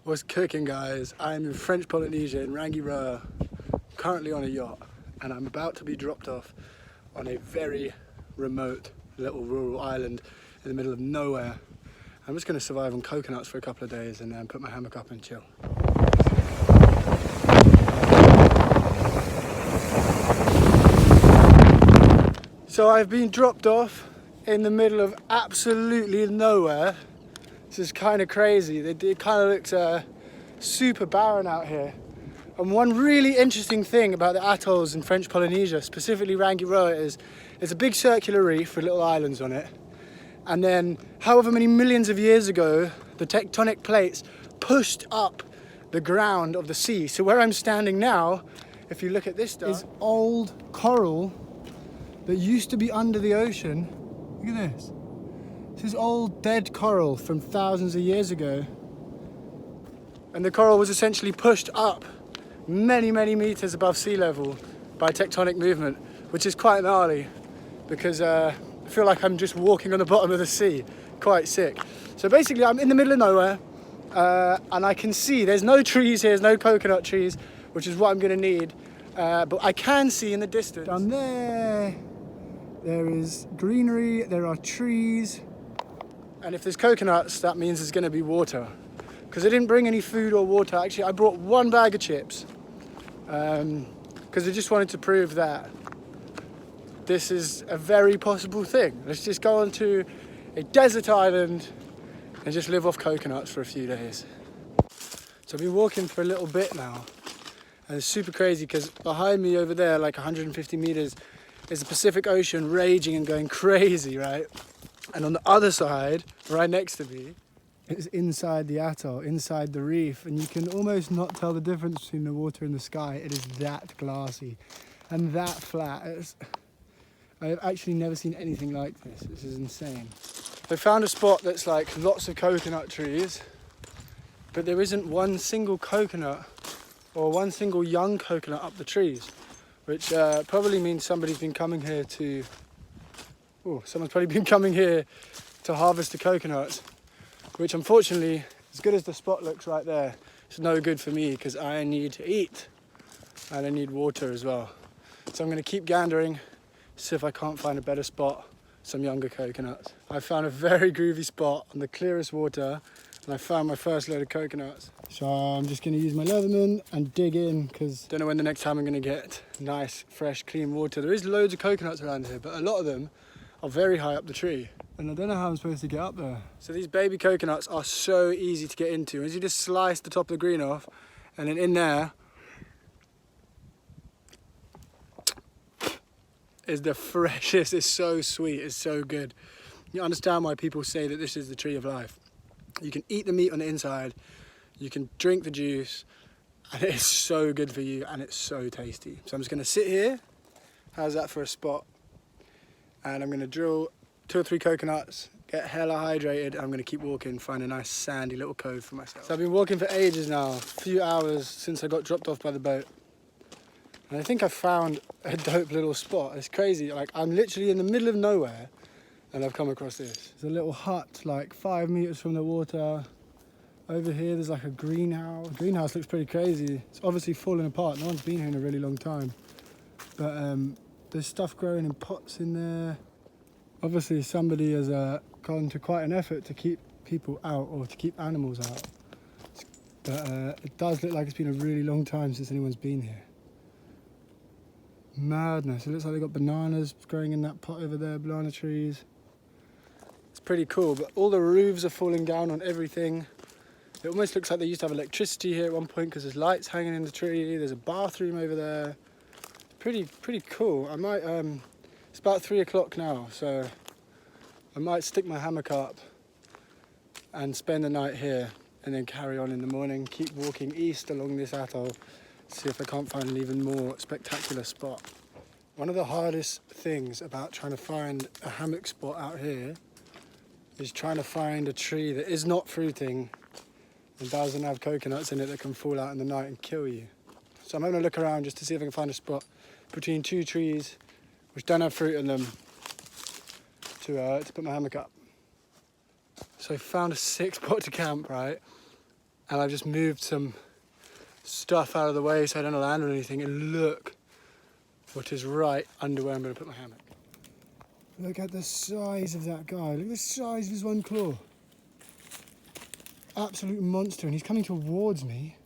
What's cooking, guys? I'm in French Polynesia in Rangiroa, currently on a yacht, and I'm about to be dropped off on a very remote little rural island in the middle of nowhere. I'm just going to survive on coconuts for a couple of days and then put my hammock up and chill. So I've been dropped off in the middle of absolutely nowhere. This is kind of crazy. It kind of looks super barren out here. And one really interesting thing about the atolls in French Polynesia, specifically Rangiroa, is it's a big circular reef with little islands on it. And then however many millions of years ago, the tectonic plates pushed up the ground of the sea. So where I'm standing now, if you look at this stuff, is old coral that used to be under the ocean. Look at this. This is old dead coral from thousands of years ago. And the coral was essentially pushed up many, many meters above sea level by tectonic movement, which is quite gnarly because I feel like I'm just walking on the bottom of the sea. Quite sick. So basically I'm in the middle of nowhere and I can see there's no trees here, there's no coconut trees, which is what I'm gonna need. But I can see in the distance, down there is greenery, there are trees. And if there's coconuts, that means there's gonna be water. Because I didn't bring any food or water. Actually, I brought one bag of chips. Because I just wanted to prove that this is a very possible thing. Let's just go on to a desert island and just live off coconuts for a few days. So I've been walking for a little bit now. And it's super crazy because behind me over there, like 150 meters, is the Pacific Ocean raging and going crazy, right? And on the other side, right next to me, is inside the atoll, inside the reef, and you can almost not tell the difference between the water and the sky. It is that glassy and that flat. I've actually never seen anything like this. This is insane. I found a spot that's like lots of coconut trees, but there isn't one single coconut or one single young coconut up the trees, which probably means somebody's been coming here to harvest the coconuts, which unfortunately, as good as the spot looks right there, it's no good for me because I need to eat and I need water as well. So I'm going to keep gandering, see if I can't find a better spot, some younger coconuts. I found a very groovy spot on the clearest water and I found my first load of coconuts. So I'm just going to use my Leatherman and dig in because I don't know when the next time I'm going to get nice, fresh, clean water. There is loads of coconuts around here, but a lot of them are very high up the tree. And I don't know how I'm supposed to get up there. So these baby coconuts are so easy to get into. As you just slice the top of the green off, and then in there is the freshest. It's so sweet, it's so good. You understand why people say that this is the tree of life. You can eat the meat on the inside, you can drink the juice, and it's so good for you, and it's so tasty. So I'm just gonna sit here. How's that for a spot? And I'm gonna drill 2 or 3 coconuts, get hella hydrated, and I'm gonna keep walking, find a nice sandy little cove for myself. So I've been walking for ages now, a few hours since I got dropped off by the boat. And I think I found a dope little spot. It's crazy, like I'm literally in the middle of nowhere and I've come across this. There's a little hut like 5 meters from the water. Over here there's like a greenhouse. The greenhouse looks pretty crazy. It's obviously falling apart, no one's been here in a really long time. But there's stuff growing in pots in there. Obviously somebody has gone to quite an effort to keep people out or to keep animals out. But it does look like it's been a really long time since anyone's been here. Madness. It looks like they've got bananas growing in that pot over there, banana trees. It's pretty cool, but all the roofs are falling down on everything. It almost looks like they used to have electricity here at one point because there's lights hanging in the tree. There's a bathroom over there. Pretty cool. I might it's about 3 o'clock now, so I might stick my hammock up and spend the night here and then carry on in the morning, keep walking east along this atoll, see if I can't find an even more spectacular spot. One of the hardest things about trying to find a hammock spot out here is trying to find a tree that is not fruiting and doesn't have coconuts in it that can fall out in the night and kill you. So I'm having a look around just to see if I can find a spot between 2 trees which don't have fruit in them to put my hammock up. So I found a sick spot to camp, right? And I've just moved some stuff out of the way so I don't land on anything, and look what is right under where I'm going to put my hammock. Look at the size of that guy. Look at the size of his one claw. Absolute monster, and he's coming towards me.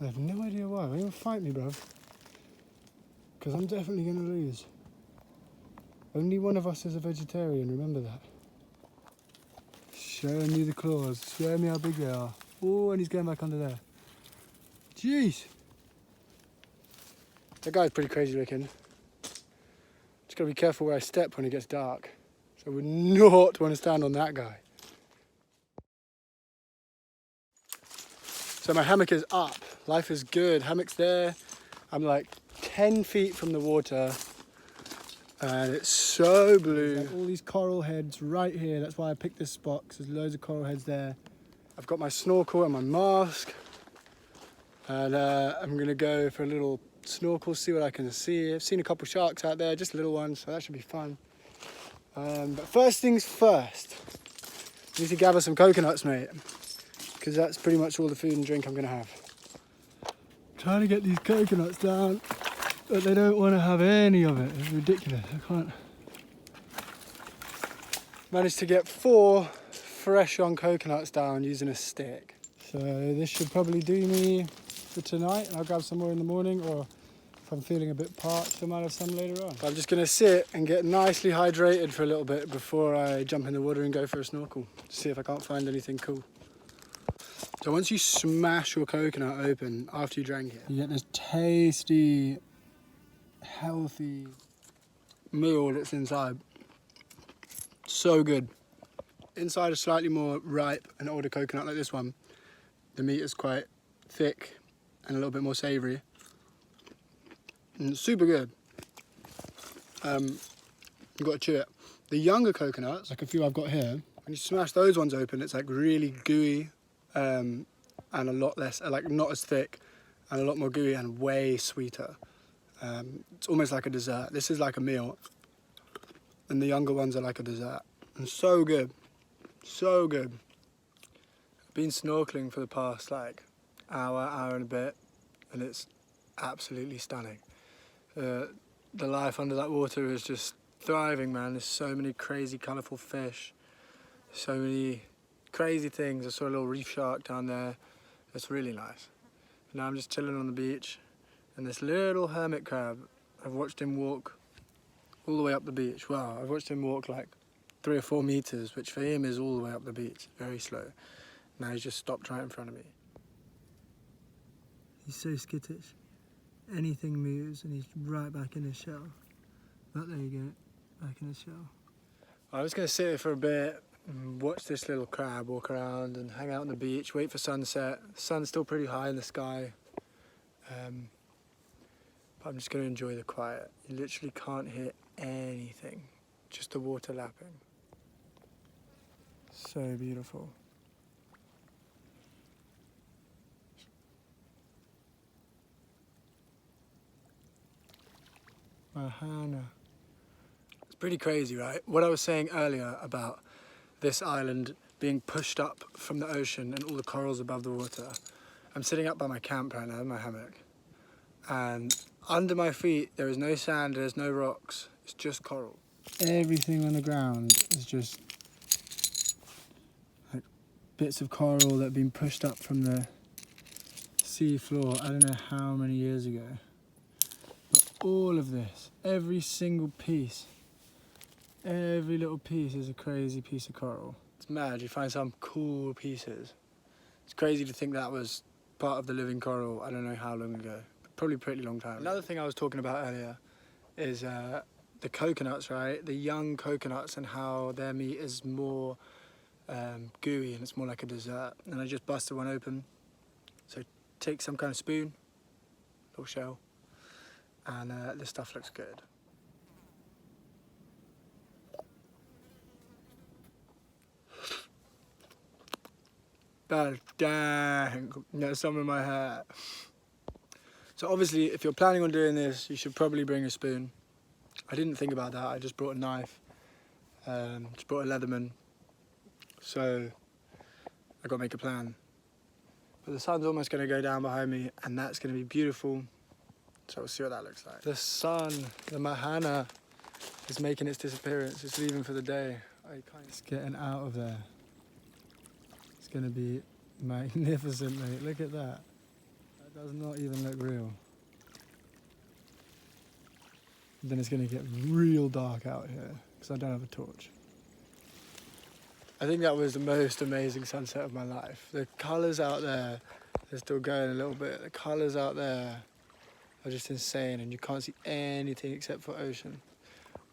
I have no idea why. Why don't fight me, bruv? Because I'm definitely going to lose. Only one of us is a vegetarian, remember that. Show me the claws. Show me how big they are. Oh, and he's going back under there. Jeez. That guy's pretty crazy looking. Just got to be careful where I step when it gets dark. So I would not want to stand on that guy. So my hammock is up. Life is good. Hammock's there. I'm like 10 feet from the water. And it's so blue. Like all these coral heads right here. That's why I picked this spot, because there's loads of coral heads there. I've got my snorkel and my mask. And I'm going to go for a little snorkel, see what I can see. I've seen a couple sharks out there, just little ones, so that should be fun. But first things first, I need to gather some coconuts, mate. Because that's pretty much all the food and drink I'm going to have. I'm trying to get these coconuts down, but they don't want to have any of it. It's ridiculous. I can't. Managed to get 4 fresh young coconuts down using a stick. So this should probably do me for tonight, and I'll grab some more in the morning, or if I'm feeling a bit parched, I might have some later on. But I'm just going to sit and get nicely hydrated for a little bit before I jump in the water and go for a snorkel. See if I can't find anything cool. So once you smash your coconut open after you drank it, you get this tasty, healthy meal that's inside. So good. Inside a slightly more ripe and older coconut like this one, the meat is quite thick and a little bit more savoury. And it's super good. You've got to chew it. The younger coconuts, like a few I've got here, when you smash those ones open, it's like really gooey. And a lot less, like not as thick, and a lot more gooey and way sweeter. It's almost like a dessert. This is like a meal, and the younger ones are like a dessert. And so good, so good. I've been snorkeling for the past like hour and a bit, and it's absolutely stunning. The life under that water is just thriving, man. There's so many crazy, colourful fish, so many crazy things. I saw a little reef shark down there. It's really nice. Now I'm just chilling on the beach, and this little hermit crab, I've watched him walk all the way up the beach. Wow, I've watched him walk like 3 or 4 meters, which for him is all the way up the beach, very slow. Now he's just stopped right in front of me. He's so skittish. Anything moves and he's right back in his shell. But there you go, back in his shell. I was going to sit here for a bit, watch this little crab walk around and hang out on the beach, wait for sunset. The sun's still pretty high in the sky. But I'm just going to enjoy the quiet. You literally can't hear anything, just the water lapping. So beautiful. Mahana. It's pretty crazy, right? What I was saying earlier about this island being pushed up from the ocean and all the corals above the water. I'm sitting up by my camp right now in my hammock, and under my feet there is no sand, there's no rocks, it's just coral. Everything on the ground is just like bits of coral that have been pushed up from the sea floor I don't know how many years ago. But all of this, every single piece, every little piece is a crazy piece of coral. It's mad, you find some cool pieces. It's crazy to think that was part of the living coral, I don't know how long ago. Probably a pretty long time. Another thing I was talking about earlier is the coconuts, right? The young coconuts and how their meat is more gooey and it's more like a dessert. And I just busted one open. So take some kind of spoon, little shell, and this stuff looks good. Dang, there's some in my hair. So obviously, if you're planning on doing this, you should probably bring a spoon. I didn't think about that, I just brought a knife, just brought a Leatherman. So I got to make a plan. But the sun's almost going to go down behind me, and that's going to be beautiful. So we'll see what that looks like. The sun, the Mahana, is making its disappearance. It's leaving for the day. It's getting out of there. It's going to be magnificent, mate. Look at that. That does not even look real. Then it's going to get real dark out here because I don't have a torch. I think that was the most amazing sunset of my life. The colours out there, they're still going a little bit. The colours out there are just insane, and you can't see anything except for ocean.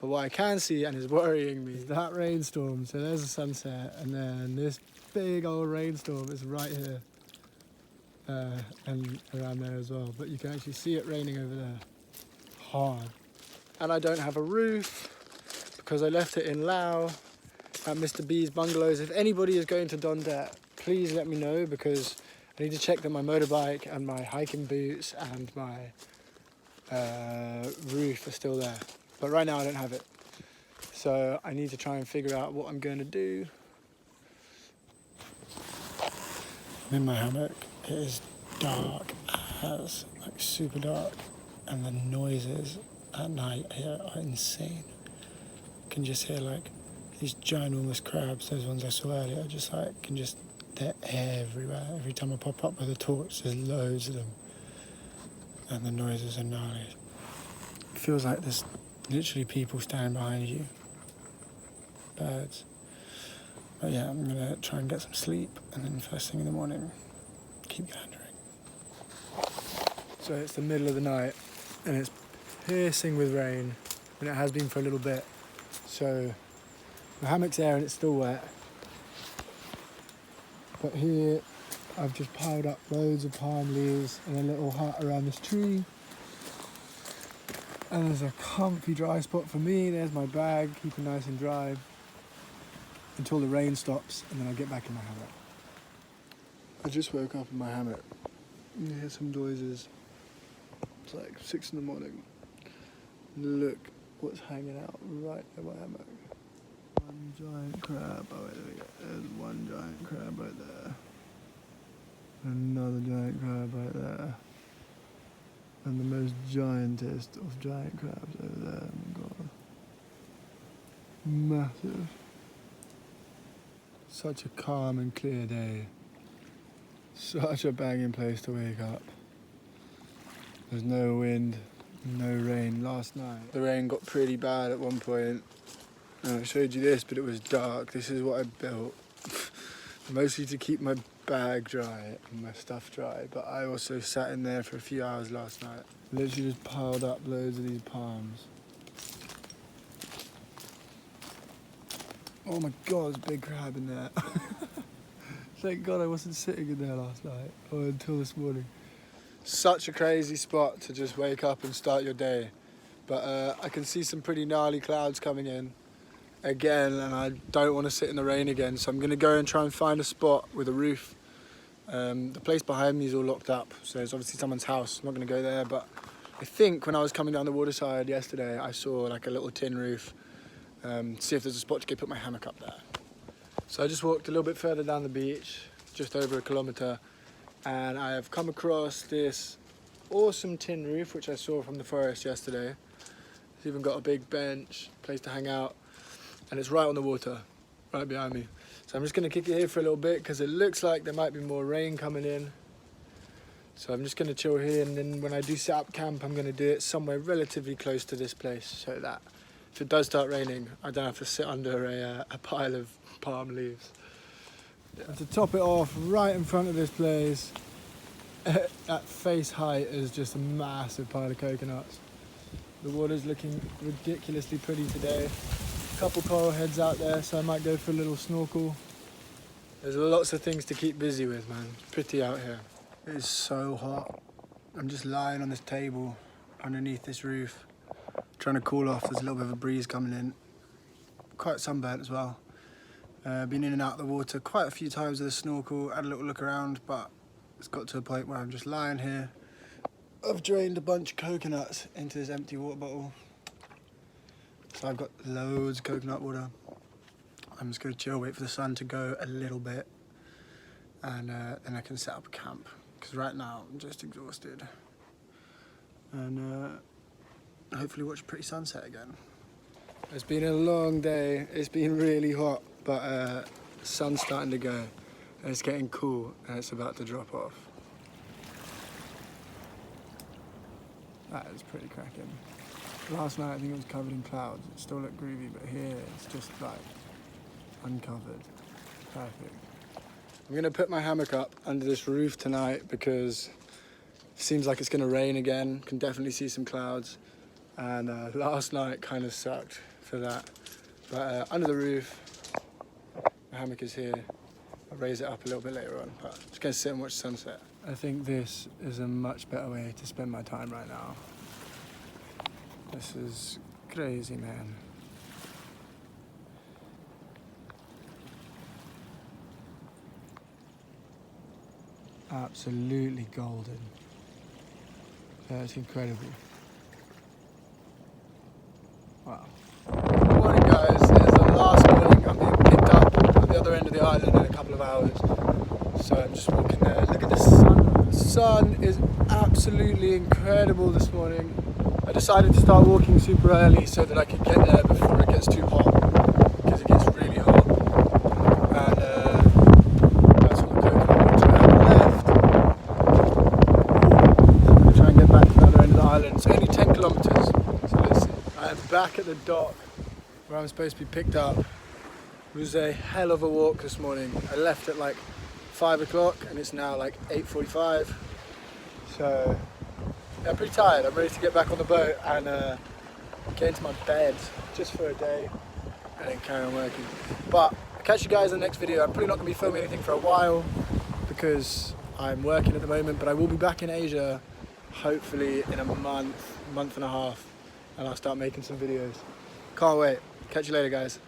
But what I can see, and is worrying me, is that rainstorm. So there's a sunset, and then this big old rainstorm is right here. And around there as well. But you can actually see it raining over there. Hard. And I don't have a roof because I left it in Laos at Mr. B's bungalows. If anybody is going to Don Det, please let me know, because I need to check that my motorbike and my hiking boots and my roof are still there. But right now I don't have it. So I need to try and figure out what I'm going to do. I'm in my hammock. It is dark as, like super dark. And the noises at night here are insane. You can just hear like these ginormous crabs, those ones I saw earlier, just like, they're everywhere. Every time I pop up with a torch, there's loads of them. And the noises are gnarly. It feels like there's literally people standing behind you. Birds. But yeah, I'm gonna try and get some sleep, and then first thing in the morning, keep gandering. So it's the middle of the night, and it's piercing with rain, and it has been for a little bit. So the hammock's there and it's still wet. But here I've just piled up loads of palm leaves and a little hut around this tree. And there's a comfy dry spot for me. There's my bag, keeping nice and dry until the rain stops, and then I'll get back in my hammock. I just woke up in my hammock. You hear some noises. It's like 6 in the morning. Look what's hanging out right in my hammock. One giant crab. Oh wait, there we go. There's one giant crab right there. Another giant crab right there. And the most giantest of giant crabs over there. Oh my god. Massive. Such a calm and clear day. Such a banging place to wake up. There's no wind, no rain. Last night the rain got pretty bad at one point. I showed you this, but it was dark. This is what I built. Mostly to keep my bag dry and my stuff dry, but I also sat in there for a few hours last night. Literally just piled up loads of these palms. Oh my god, there's a big crab in there. Thank god I wasn't sitting in there last night, or until this morning. Such a crazy spot to just wake up and start your day. But I can see some pretty gnarly clouds coming in again, and I don't want to sit in the rain again, so I'm going to go and try and find a spot with a roof. The place behind me is all locked up, so it's obviously someone's house. I'm not going to go there, but I think when I was coming down the waterside yesterday, I saw like a little tin roof. See if there's a spot to go put my hammock up there. So I just walked a little bit further down the beach, just over 1 kilometre, and I have come across this awesome tin roof which I saw from the forest yesterday. It's even got a big bench, place to hang out, and it's right on the water, right behind me. So I'm just going to kick it here for a little bit because it looks like there might be more rain coming in. So I'm just going to chill here, and then when I do set up camp, I'm going to do it somewhere relatively close to this place, so that if it does start raining, I don't have to sit under a pile of palm leaves. Yeah. To top it off, right in front of this place, at face height, is just a massive pile of coconuts. The water's looking ridiculously pretty today. A couple coral heads out there, so I might go for a little snorkel. There's lots of things to keep busy with, man. It's pretty out here. It is so hot. I'm just lying on this table underneath this roof, trying to cool off. There's a little bit of a breeze coming in. Quite sunburnt as well. Been in and out of the water quite a few times with a snorkel, had a little look around, but it's got to a point where I'm just lying here. I've drained a bunch of coconuts into this empty water bottle. So I've got loads of coconut water. I'm just going to chill, wait for the sun to go a little bit, and then I can set up a camp, because right now I'm just exhausted, and hopefully watch a pretty sunset again. It's been a long day, it's been really hot, but the sun's starting to go and it's getting cool and it's about to drop off. That is pretty cracking. Last night I think it was covered in clouds, it still looked groovy, but here it's just like uncovered. Perfect. I'm gonna put my hammock up under this roof tonight because it seems like it's gonna rain again. Can definitely see some clouds, and last night kind of sucked for that. But under the roof, my hammock is here. I'll raise it up a little bit later on, but I'm just gonna sit and watch sunset. I think this is a much better way to spend my time right now. This is crazy, man. Absolutely golden. That's incredible. Wow. Good morning, guys. It's the last morning. I'm being picked up at the other end of the island in a couple of hours. So I'm just walking there. Look at the sun. The sun is absolutely incredible this morning. I decided to start walking super early so that I could get there before it gets too hot, because it gets really hot. And that's all the coconut water I have left. I'm going to try and get back to the other end of the island. It's only 10 kilometers. So let's see. I am back at the dock where I'm supposed to be picked up. It was a hell of a walk this morning. I left at like 5 o'clock and it's now like 8:45. So yeah, I'm pretty tired. I'm ready to get back on the boat and get into my bed just for a day and then carry on working. But I'll catch you guys in the next video. I'm probably not going to be filming anything for a while because I'm working at the moment, but I will be back in Asia hopefully in a month and a half, and I'll start making some videos. Can't wait. Catch you later, guys.